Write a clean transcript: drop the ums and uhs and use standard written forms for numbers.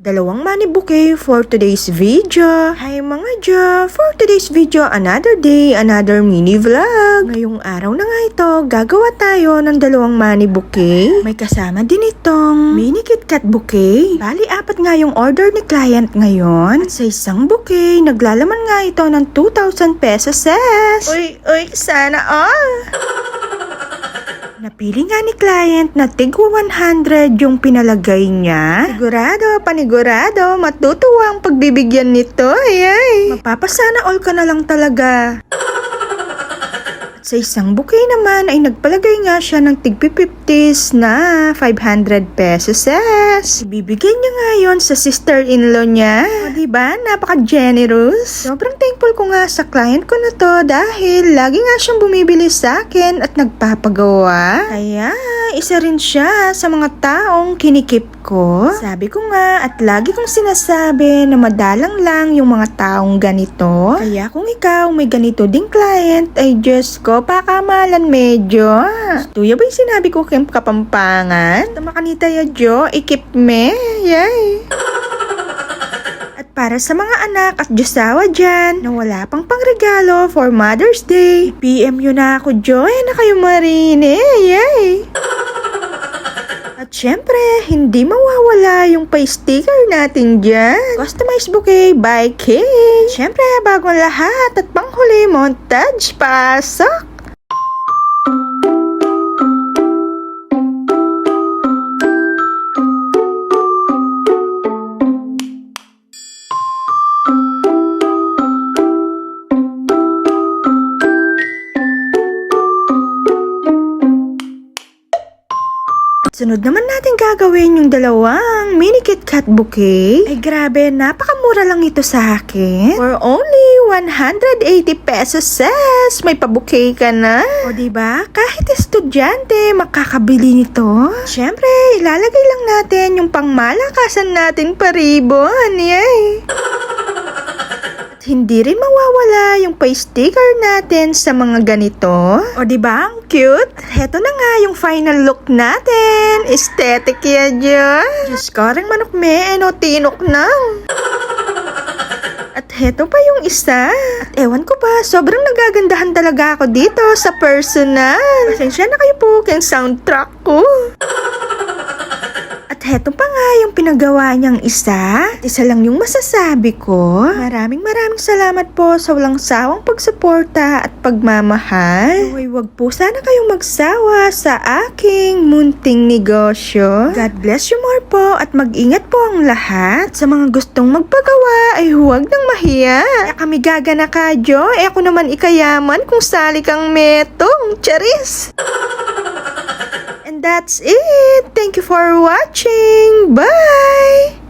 Dalawang money bouquet for today's video. Hi mga Jo! For today's video, another day, another mini vlog. Ngayong araw na nga ito, gagawa tayo ng dalawang money bouquet. May kasama din itong mini KitKat bouquet. Bali, 4 nga yung order ni client ngayon. At sa isang bouquet, naglalaman nga ito ng 2,000 pesos. Uy, sana all! Napili nga ni client na tigwa 100 yung pinalagay niya. Panigurado, matutuwa ang pagbibigyan nito. Ay. Mapapasana all ka na lang talaga. Sa isang bouquet naman ay nagpalagay nga siya ng tig-50s na 500 pesos. Ibibigay niya ngayon sa sister-in-law niya. O diba? Napaka-generous. Sobrang thankful ko nga sa client ko na to dahil lagi nga siyang bumibili sa akin at nagpapagawa. Kaya isa rin siya sa mga taong kinikip ko. Sabi ko nga at lagi kong sinasabi na madalang lang yung mga taong ganito. Kaya kung ikaw may ganito ding client ay Diyos ko, pakamalan medyo. Tuya ba yung sinabi ko kay Kapampangan? Tamakanita ya Jo, ikip me. Yay! At para sa mga anak at Diyosawa dyan na wala pang pangregalo for Mother's Day, PM yun na ako Jo, na kayo marine. Yay! At syempre, hindi mawawala yung pa-sticker natin dyan. Customized bouquet by Kate. Syempre, bago ang lahat at panghuli, montage, pasok! Sunod naman natin gagawin yung dalawang mini KitKat bouquet. Ay grabe, napakamura lang ito sa akin. For only 180 pesos. May pa-bouquet ka na. O diba, kahit estudyante, makakabili nito. Siyempre, ilalagay lang natin yung pangmalakasan natin paribon. Yay! Hindi rin mawawala yung pa-sticker natin sa mga ganito. O diba, ang cute? Heto na nga yung final look natin. Aesthetic yan dyan. Diyos ko, rin manok me, tinok nang. At heto pa yung isa. At ewan ko ba, sobrang nagagandahan talaga ako dito sa personal. Pasensya na kayo po kayong soundtrack ko. At heto pa nga yung pinagawa niyang isa. At isa lang yung masasabi ko. Maraming salamat po sa walang sawang pagsuporta at pagmamahal. Uy, wag po sana kayong magsawa sa aking munting negosyo. God bless you more po at mag-ingat po ang lahat. Sa mga gustong magpagawa ay huwag nang mahiya. Kaya kami gagana ka, Jo. Ako naman ikayaman kung sali kang metong. Charis! And that's it. Thank you for watching. Bye!